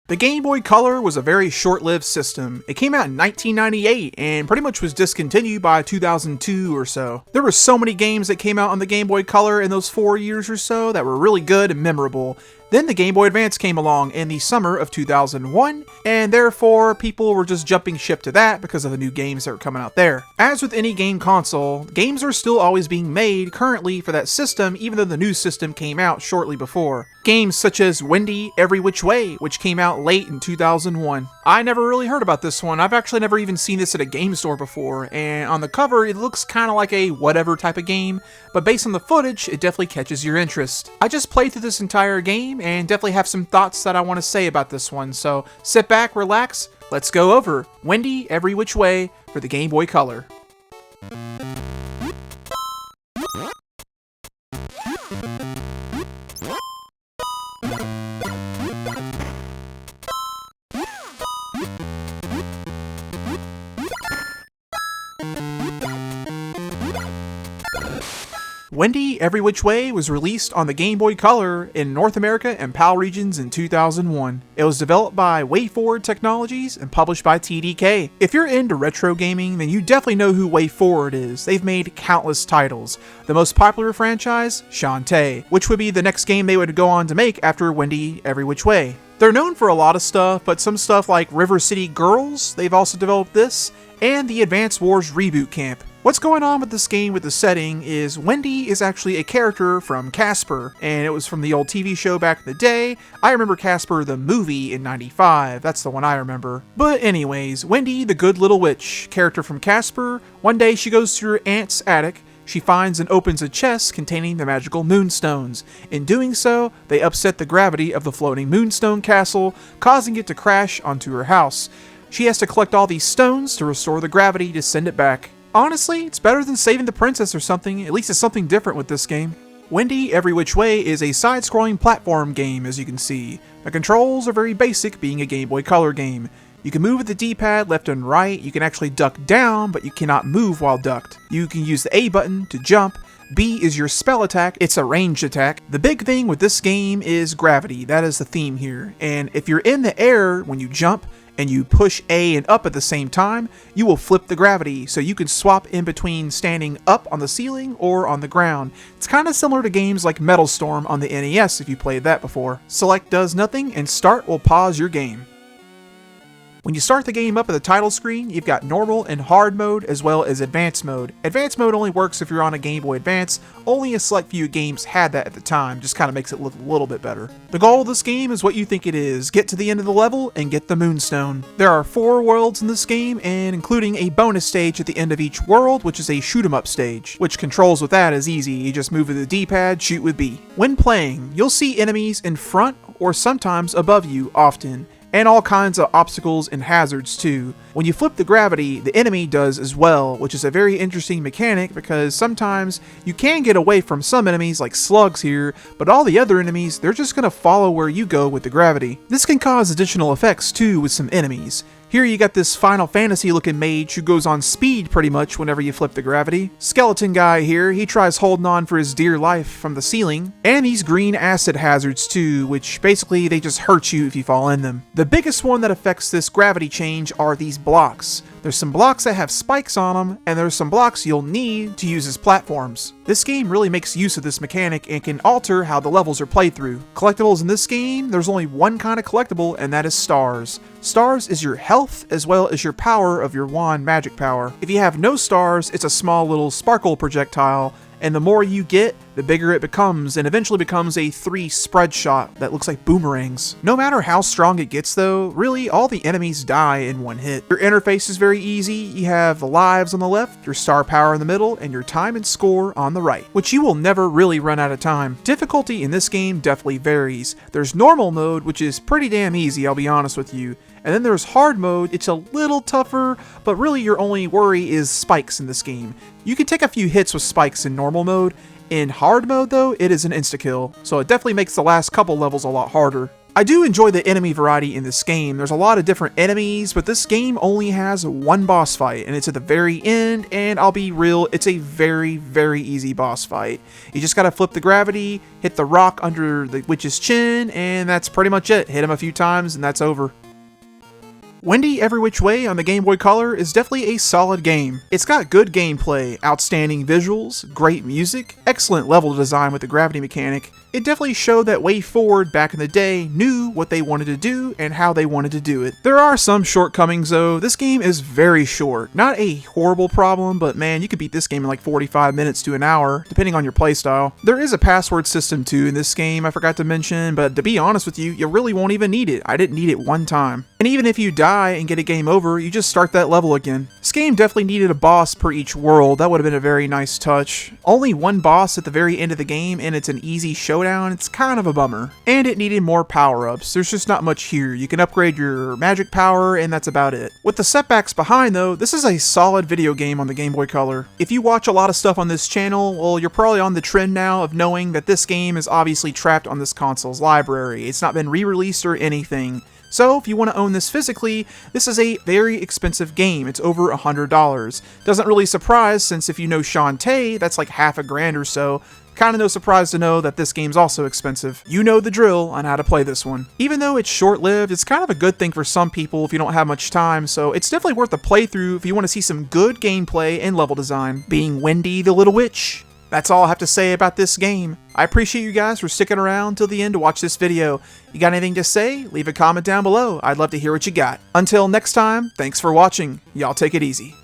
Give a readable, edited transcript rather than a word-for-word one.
The Game Boy Color was a very short-lived system. It came out in 1998 and pretty much was discontinued by 2002 or so. There were so many games that came out on the Game Boy Color in those 4 years or so that were really good and memorable. Then the Game Boy Advance came along in the summer of 2001, and therefore people were just jumping ship to that because of the new games that were coming out there. As with any game console, games are still always being made currently for that system, even though the new system came out shortly before. Games such as Wendy, Every Which Way, which came out late in 2001. I never really heard about this one. I've actually never even seen this at a game store before, and on the cover it looks kind of like a whatever type of game, but based on the footage, it definitely catches your interest. I just played through this entire game and definitely have some thoughts that I want to say about this one, so sit back, relax, let's go over Wendy, Every Which Way for the Game Boy Color. Wendy, Every Which Way was released on the Game Boy Color in North America and PAL regions in 2001. It was developed by WayForward Technologies and published by TDK. If you're into retro gaming, then you definitely know who WayForward is. They've made countless titles. The most popular franchise, Shantae, which would be the next game they would go on to make after Wendy, Every Which Way. They're known for a lot of stuff, but some stuff like River City Girls, they've also developed this, and the Advance Wars Reboot Camp. What's going on with this game with the setting is Wendy is actually a character from Casper, and it was from the old TV show back in the day. I remember Casper the movie in '95, that's the one I remember. But anyways, Wendy, the good little witch, character from Casper, one day she goes to her aunt's attic. She finds and opens a chest containing the magical moonstones. In doing so, they upset the gravity of the floating moonstone castle, causing it to crash onto her house. She has to collect all these stones to restore the gravity to send it back. Honestly, it's better than saving the princess or something. At least it's something different with this game. Wendy, Every Which Way is a side-scrolling platform game, as you can see. The controls are very basic, being a Game Boy Color game. You can move with the D-pad left and right, you can actually duck down, but you cannot move while ducked. You can use the A button to jump. B is your spell attack, it's a ranged attack. The big thing with this game is gravity, that is the theme here. And if you're in the air when you jump, and you push A and up at the same time, you will flip the gravity, so you can swap in between standing up on the ceiling or on the ground. It's kind of similar to games like Metal Storm on the NES if you played that before. Select does nothing, and start will pause your game. When you start the game up at the title screen, you've got normal and hard mode as well as advanced mode. Advanced mode only works if you're on a Game Boy Advance. Only a select few games had that at the time, just kind of makes it look a little bit better. The goal of this game is what you think it is. Get to the end of the level and get the moonstone. There are 4 worlds in this game, and including a bonus stage at the end of each world, which is a shoot 'em up stage. Which controls with that is easy, you just move with the D-pad, shoot with B. When playing, you'll see enemies in front or sometimes above you often, and all kinds of obstacles and hazards too. When you flip the gravity, the enemy does as well, which is a very interesting mechanic because sometimes you can get away from some enemies like slugs here, but all the other enemies, they're just gonna follow where you go with the gravity. This can cause additional effects too with some enemies. Here you got this Final Fantasy looking mage who goes on speed pretty much whenever you flip the gravity. Skeleton guy here, he tries holding on for his dear life from the ceiling. And these green acid hazards too, which basically they just hurt you if you fall in them. The biggest one that affects this gravity change are these blocks. There's some blocks that have spikes on them, and there's some blocks you'll need to use as platforms. This game really makes use of this mechanic and can alter how the levels are played through. Collectibles in this game, there's only one kind of collectible, and that is stars. Stars is your health as well as your power of your wand magic power. If you have no stars, it's a small little sparkle projectile, and the more you get, the bigger it becomes, and eventually becomes a 3 spread shot that looks like boomerangs. No matter how strong it gets though, really all the enemies die in one hit. Your interface is very easy. You have the lives on the left, your star power in the middle, and your time and score on the right, which you will never really run out of time. Difficulty in this game definitely varies. There's normal mode, which is pretty damn easy, I'll be honest with you. And then there's hard mode, it's a little tougher, but really your only worry is spikes in this game. You can take a few hits with spikes in normal mode. In hard mode though, it is an insta-kill, so it definitely makes the last couple levels a lot harder. I do enjoy the enemy variety in this game. There's a lot of different enemies, but this game only has one boss fight, and it's at the very end, and I'll be real, it's a very, very easy boss fight. You just gotta flip the gravity, hit the rock under the witch's chin, and that's pretty much it. Hit him a few times, and that's over. Wendy Every Which Way on the Game Boy Color is definitely a solid game. It's got good gameplay, outstanding visuals, great music, excellent level design with the gravity mechanic. It definitely showed that WayForward back in the day knew what they wanted to do and how they wanted to do it. There are some shortcomings though. This game is very short. Not a horrible problem, but man, you could beat this game in like 45 minutes to an hour, depending on your playstyle. There is a password system too in this game I forgot to mention, but to be honest with you, you really won't even need it. I didn't need it one time. And even if you die and get a game over, you just start that level again. This game definitely needed a boss per each world. That would have been a very nice touch. Only one boss at the very end of the game, and it's an easy showdown. It's kind of a bummer. And it needed more power-ups. There's just not much here. You can upgrade your magic power, and that's about it. With the setbacks behind though, this is a solid video game on the Game Boy Color. If you watch a lot of stuff on this channel, well, you're probably on the trend now of knowing that this game is obviously trapped on this console's library. It's not been re-released or anything. So if you want to own this physically, this is a very expensive game. It's over $100. Doesn't really surprise, since if you know Shantae, that's like half a grand or so. Kinda no surprise to know that this game's also expensive. You know the drill on how to play this one. Even though it's short-lived, it's kind of a good thing for some people if you don't have much time, so it's definitely worth a playthrough if you want to see some good gameplay and level design. Being Wendy the Little Witch. That's all I have to say about this game. I appreciate you guys for sticking around till the end to watch this video. You got anything to say? Leave a comment down below. I'd love to hear what you got. Until next time, thanks for watching. Y'all take it easy.